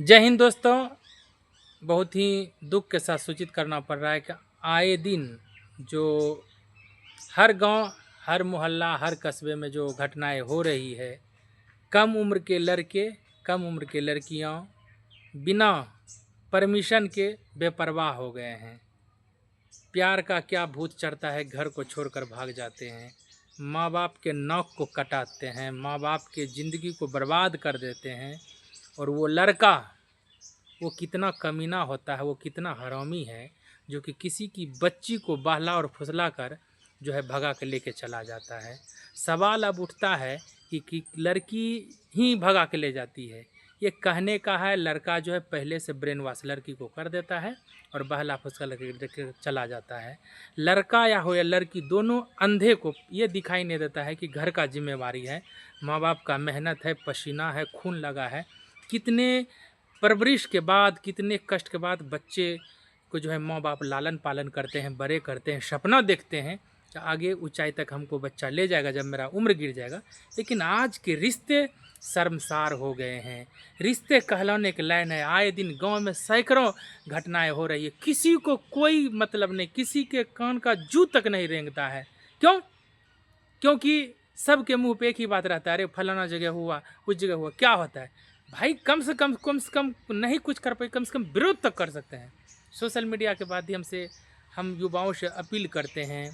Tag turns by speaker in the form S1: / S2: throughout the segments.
S1: जय हिंद दोस्तों। बहुत ही दुख के साथ सूचित करना पड़ रहा है कि आए दिन जो हर गांव, हर मोहल्ला, हर कस्बे में जो घटनाएं हो रही है, कम उम्र के लड़के, कम उम्र के लड़कियां बिना परमिशन के बेपरवाह हो गए हैं। प्यार का क्या भूत चढ़ता है, घर को छोड़कर भाग जाते हैं, माँ बाप के नौक को कटाते हैं, माँ बाप के ज़िंदगी को बर्बाद कर देते हैं। और वो लड़का, वो कितना कमीना होता है, वो कितना हरामी है जो कि किसी की बच्ची को बहला और फुसला कर जो है भगा के लेके चला जाता है। सवाल अब उठता है कि लड़की ही भगा के ले जाती है। ये कहने का है, लड़का जो है पहले से ब्रेन वॉश लड़की को कर देता है और बहला फुसला लेके चला जाता है। लड़का या हो या लड़की, दोनों अंधे को ये दिखाई नहीं देता है कि घर का जिम्मेवारी है, माँ बाप का मेहनत है, पसीना है, खून लगा है। कितने परवरिश के बाद, कितने कष्ट के बाद बच्चे को जो है माँ बाप लालन पालन करते हैं, बड़े करते हैं, सपना देखते हैं कि आगे ऊंचाई तक हमको बच्चा ले जाएगा जब मेरा उम्र गिर जाएगा। लेकिन आज के रिश्ते शर्मसार हो गए हैं, रिश्ते कहलाने के लायक है। आए दिन गांव में सैकड़ों घटनाएं हो रही है, किसी को कोई मतलब नहीं, किसी के कान का जू तक नहीं रेंगता है। क्यों? क्योंकि सबके मुंह पे एक ही बात रहता है, अरे फलाना जगह हुआ, उस जगह हुआ। क्या होता है भाई? कम से कम नहीं कुछ कर पाए, कम से कम विरोध तक कर सकते हैं। सोशल मीडिया के माध्यम से हम युवाओं से अपील करते हैं,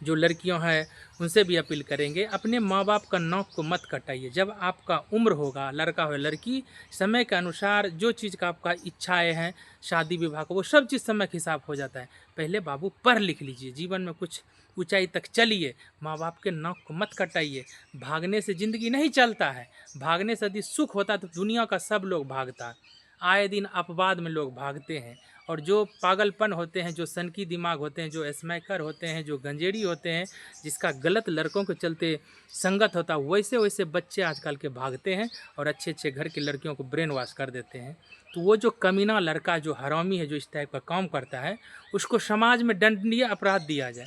S1: जो लड़कियां हैं उनसे भी अपील करेंगे, अपने माँ बाप का नौक को मत कटाइए। जब आपका उम्र होगा, लड़का हो लड़की, समय के अनुसार जो चीज़ का आपका इच्छाएं हैं, शादी विवाह को, वो सब चीज़ समय के हिसाब हो जाता है। पहले बाबू पढ़ लिख लीजिए, जीवन में कुछ ऊंचाई तक चलिए, माँ बाप के नौक को मत कटाइए। भागने से ज़िंदगी नहीं चलता है। भागने से यदि सुख होता तो दुनिया का सब लोग भागता। आए दिन अपवाद में लोग भागते हैं, और जो पागलपन होते हैं, जो सनकी दिमाग होते हैं, जो स्मैकर होते हैं, जो गंजेड़ी होते हैं, जिसका गलत लड़कों के चलते संगत होता है, वैसे वैसे बच्चे आजकल के भागते हैं और अच्छे अच्छे घर की लड़कियों को ब्रेन वॉश कर देते हैं। तो वो जो कमीना लड़का, जो हरामी है, जो इस टाइप का काम करता है, उसको समाज में दंडनीय अपराध दिया जाए,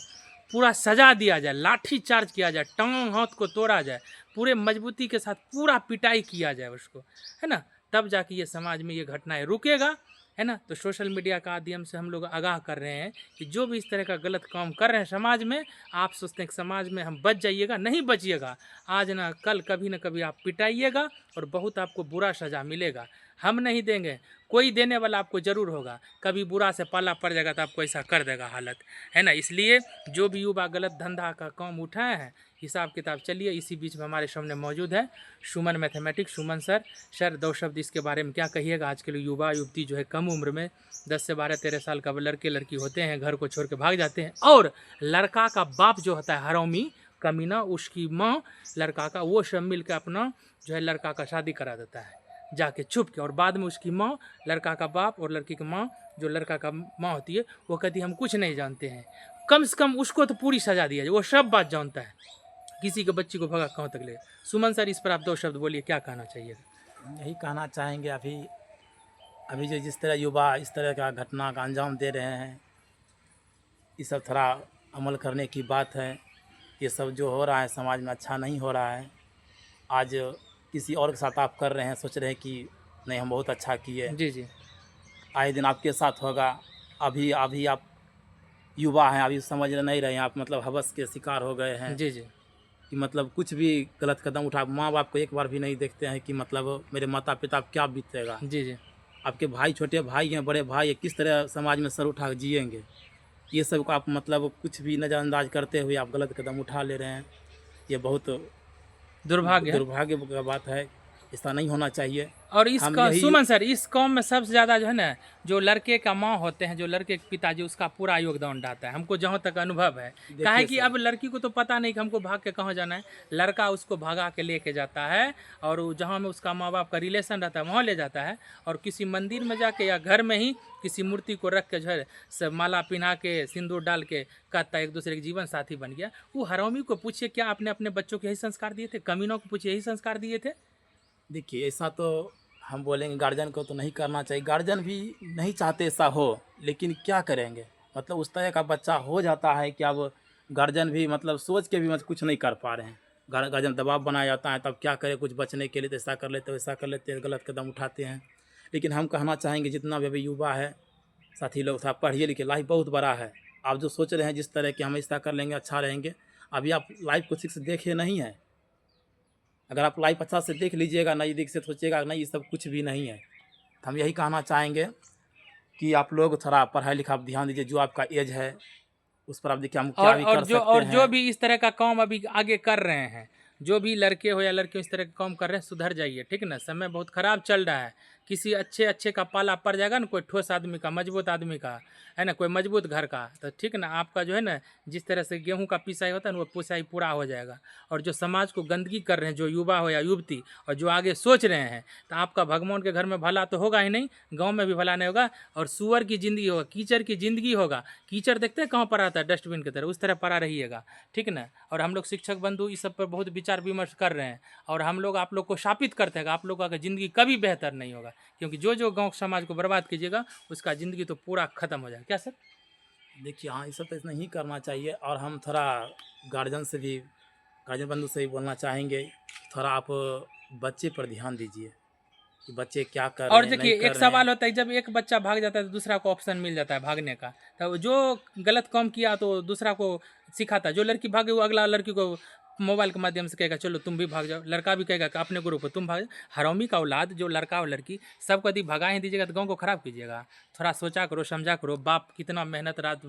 S1: पूरा सजा दिया जाए, लाठी चार्ज किया जाए, टांग हाथ को तोड़ा जाए, पूरे मजबूती के साथ पूरा पिटाई किया जाए उसको, है ना। तब जाके ये समाज में ये घटनाएं रुकेगा, है ना। तो सोशल मीडिया का माध्यम से हम लोग आगाह कर रहे हैं कि जो भी इस तरह का गलत काम कर रहे हैं समाज में, आप सोचते हैं कि समाज में हम बच जाइएगा, नहीं बचिएगा। आज ना कल कभी ना कभी आप पिटाइएगा और बहुत आपको बुरा सज़ा मिलेगा। हम नहीं देंगे, कोई देने वाला आपको ज़रूर होगा। कभी बुरा से पाला पड़ जाएगा तो आपको ऐसा कर देगा हालत, है ना। इसलिए जो भी युवा गलत धंधा का काम उठाए हैं, हिसाब किताब चलिए। इसी बीच में हमारे सामने मौजूद है सुमन मैथमेटिक्स। सुमन सर, दो शब्द इसके बारे में क्या कहिएगा? आज के युवा युवती जो है कम उम्र में 10 से 12-13 साल का लड़के लड़की होते हैं, घर को छोड़ के भाग जाते हैं, और लड़का का बाप जो होता है हरामी कमीना, उसकी माँ, लड़का का, वो सब मिल के अपना जो है लड़का का शादी करा देता है जाके छुप के। और बाद में उसकी माँ, लड़का का बाप और लड़की की माँ, जो लड़का का माँ होती है, वो कहती है हम कुछ नहीं जानते हैं। कम से कम उसको तो पूरी सजा दिया जाए, वो सब बात जानता है। किसी के बच्ची को भगा कहाँ तक ले? सुमन सर, इस पर आप दो शब्द बोलिए, क्या कहना चाहिए?
S2: यही कहना चाहेंगे, अभी अभी जो जिस तरह युवा इस तरह का घटना का अंजाम दे रहे हैं, ये सब थोड़ा अमल करने की बात है। ये सब जो हो रहा है समाज में अच्छा नहीं हो रहा है। आज किसी और के साथ आप कर रहे हैं, सोच रहे हैं कि नहीं हम बहुत अच्छा किए,
S1: जी जी
S2: आए दिन आपके साथ होगा। अभी अभी आप युवा हैं, अभी समझ नहीं रहे हैं, आप मतलब हवस के शिकार हो गए हैं
S1: जी जी
S2: कि मतलब कुछ भी गलत कदम उठा, माँ बाप को एक बार भी नहीं देखते हैं कि मतलब मेरे माता पिता को क्या बीतेगा।
S1: जी जी
S2: आपके भाई, छोटे भाई हैं, बड़े भाई हैं, किस तरह समाज में सर उठा के जिएंगे। ये सब को आप मतलब कुछ भी नज़रअंदाज करते हुए आप गलत कदम उठा ले रहे हैं। ये बहुत
S1: दुर्भाग्य है।
S2: दुर्भाग्य की बात है, ऐसा नहीं होना चाहिए।
S1: और
S2: हम
S1: इसका
S2: यही
S1: सुमन सर, इस कौम में सबसे ज़्यादा जो है ना, जो लड़के का माँ होते हैं, जो लड़के के पिताजी, उसका पूरा योगदान डालता है, हमको जहाँ तक अनुभव है। काहे
S2: देखिए
S1: कि
S2: सर,
S1: अब लड़की को तो पता नहीं कि हमको भाग के कहाँ जाना है, लड़का उसको भगा के लेके जाता है, और जहाँ में उसका माँ बाप का रिलेशन रहता है वहाँ ले जाता है, और किसी मंदिर में जाके या घर में ही किसी मूर्ति को रख के जो है सब माला पिन्हा के, सिंदूर डाल के कहता है एक दूसरे के जीवन साथी बन गया। वो हरामी को पूछिए, क्या आपने अपने बच्चों को यही संस्कार दिए थे? कमीनों को पूछिए, यही संस्कार दिए थे?
S2: देखिए ऐसा तो हम बोलेंगे गार्जियन को तो नहीं करना चाहिए, गार्जियन भी नहीं चाहते ऐसा हो, लेकिन क्या करेंगे। मतलब उस तरह का बच्चा हो जाता है कि अब गार्जियन भी मतलब सोच के भी मतलब कुछ नहीं कर पा रहे हैं। गार्जियन दबाव बनाया जाता है, तब क्या करें, कुछ बचने के लिए तो ऐसा कर लेते, वैसा कर लेते, गलत कदम उठाते हैं। लेकिन हम कहना चाहेंगे जितना भी अभी युवा है साथी लोग, थोड़ा पढ़िए लिखिए, लाइफ बहुत बड़ा है। आप जो सोच रहे हैं जिस तरह कि हम ऐसा कर लेंगे अच्छा रहेंगे, अभी आप लाइफ को ठीक से देखे नहीं है। अगर आप लाइफ अच्छा से देख लीजिएगा, नज़दीक से सोचिएगा नहीं, ये सब कुछ भी नहीं है। तो हम यही कहना चाहेंगे कि आप लोग थोड़ा पढ़ाई लिखा पर ध्यान दीजिए, जो आपका एज है उस पर आप देखिए हम क्या भी कर सकते
S1: और जो
S2: हैं।
S1: भी इस तरह का काम अभी आगे कर रहे हैं, जो भी लड़के हो या लड़के इस तरह का काम कर रहे हैं, सुधर जाइए, ठीक ना। समय बहुत खराब चल रहा है, किसी अच्छे का पाला पड़ जाएगा ना, कोई ठोस आदमी का, मजबूत आदमी का, है ना, कोई मजबूत घर का, तो ठीक ना, आपका जो है ना, जिस तरह से गेहूं का पिसाई होता है ना, वो पिसाई पूरा हो जाएगा। और जो समाज को गंदगी कर रहे हैं, जो युवा हो या युवती, और जो आगे सोच रहे हैं, तो आपका भगवान के घर में भला तो होगा ही नहीं, गाँव में भी भला नहीं होगा, और सुअर की ज़िंदगी होगा, कीचड़ की ज़िंदगी होगा। कीचड़ देखते हैं कहाँ पर आता है, डस्टबिन की तरह, उस तरह पड़ा रहिएगा, ठीक ना। और हम लोग शिक्षक बंधु इस सब पर बहुत विचार विमर्श कर रहे हैं, और हम लोग आप लोग को शापित करते हैं कि आप लोगों का ज़िंदगी कभी बेहतर नहीं होगा, क्योंकि जो गांव समाज को बर्बाद कीजिएगा उसका ज़िंदगी तो पूरा ख़त्म हो जाएगा। क्या सर?
S2: देखिए हाँ, ये सब तो नहीं करना चाहिए। और हम थोड़ा गार्जियन से भी, गार्जियन बंधु से भी बोलना चाहेंगे, थोड़ा आप बच्चे पर ध्यान दीजिए कि बच्चे क्या कर
S1: और
S2: रहे हैं,
S1: देखिए
S2: नहीं कर
S1: एक
S2: रहे
S1: सवाल
S2: हैं।
S1: होता है, जब एक बच्चा भाग जाता है तो दूसरा को ऑप्शन मिल जाता है भागने का, तो जो गलत काम किया तो दूसरा को सिखाता है। जो लड़की भागे वो अगला लड़की को मोबाइल के माध्यम से कहेगा चलो तुम भी भाग जाओ, लड़का भी कहेगा कि अपने ग्रुप को तुम भाग जाओ। हरामी का औलाद, जो लड़का और लड़की सबको यदि भगा ही दीजिएगा तो गाँव को खराब कीजिएगा। थोड़ा सोचा करो, समझा करो, बाप कितना मेहनत रात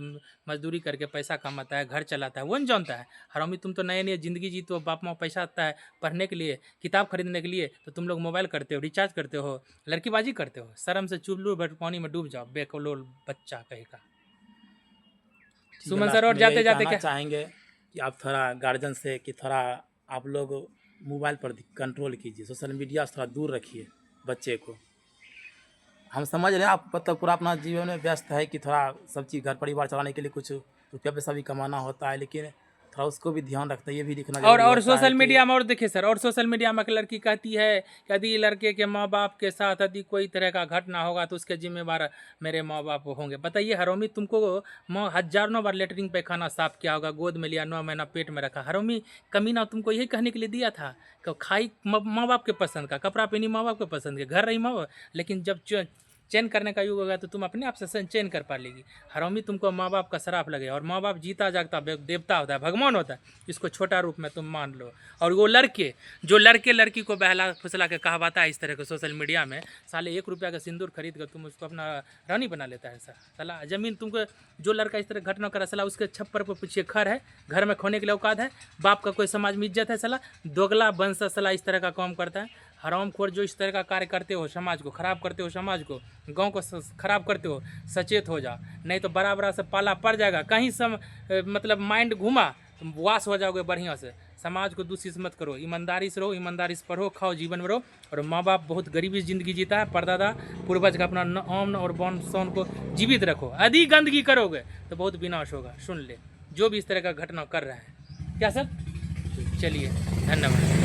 S1: मजदूरी करके पैसा कमाता है, घर चलाता है, वो नहीं जानता है। हरामी तुम तो नए नए ज़िंदगी जीते हो, बाप माँ पैसा आता है पढ़ने के लिए, किताब खरीदने के लिए, तो तुम लोग मोबाइल करते हो, रिचार्ज करते हो, लड़कीबाजी करते हो। शर्म से चुल्लू भर पानी में डूब जाओ, बेकलोल बच्चा कहेगा।
S2: ठीक है,
S1: सुमन सर,
S2: लास्ट
S1: और
S2: में
S1: जाते
S2: यही
S1: जाते
S2: कहना
S1: क्या?
S2: चाहेंगे कि आप थोड़ा गार्जियन से कि थोड़ा आप लोग मोबाइल पर कंट्रोल कीजिए, सोशल मीडिया से थोड़ा दूर रखिए बच्चे को। हम समझ रहे हैं आप मतलब पूरा अपना जीवन में व्यस्त है कि थोड़ा सब चीज़ घर परिवार चलाने के लिए कुछ रुपया पैसा भी कमाना होता है, लेकिन थोड़ा उसको भी ध्यान रखना, ये भी दिखना जरूरी
S1: और
S2: होता है
S1: सोशल
S2: कि
S1: मीडिया में, और देखिए सर, और सोशल मीडिया में एक लड़की कहती है कि यदि लड़के के माँ बाप के साथ यदि कोई तरह का घटना होगा तो उसके जिम्मेवार मेरे माँ बाप होंगे। बताइए हरोमी, तुमको माँ हजारों बार लेटरिन पैखाना साफ किया होगा, गोद में लिया, 9 महीना पेट में रखा। हरोमी कमीना, तुमको यही कहने के लिए दिया था कि खाई माँ बाप के पसंद का, कपड़ा पहनी माँ बाप के पसंद के, घर रही माँ बाप, लेकिन जब चैन करने का युग होगा तो तुम अपने आप से चैन कर पा लेगी। हरामी, तुमको माँ बाप का शराप लगे, और माँ बाप जीता जागता देवता होता है, भगवान होता है, इसको छोटा रूप में तुम मान लो। और वो लड़के जो लड़के लड़की को बहला फुसला के कहवाता है इस तरह के सोशल मीडिया में, साले 1 रुपया का सिंदूर खरीद कर तुम उसको अपना रानी बना लेता है। साला ज़मीन तुमको, जो लड़का इस तरह घटना करा साला उसके छप्पर पर पूछिए घर है, घर में खोने के लिए औकात है, बाप का कोई समाज में इज्जत है? साला दोगला वंश साला इस तरह का काम करता है। हरामखोर जो इस तरह का कार्य करते हो, समाज को खराब करते हो, समाज को, गांव को खराब करते हो, सचेत हो जा, नहीं तो बड़ा बड़ा से पाला पड़ जाएगा। कहीं मतलब माइंड घूमा तुम वास हो जाओगे। बढ़िया से समाज को दूषित मत करो, ईमानदारी से रहो, ईमानदारी से पढ़ो, खाओ, जीवन में रहो। और माँ बाप बहुत गरीबी ज़िंदगी जीता है, परदादा पूर्वज का अपना अन्न और बौन सोन को जीवित रखो। यदि गंदगी करोगे तो बहुत विनाश होगा। सुन ले जो भी इस तरह का घटना कर रहा है। क्या सर? चलिए, धन्यवाद।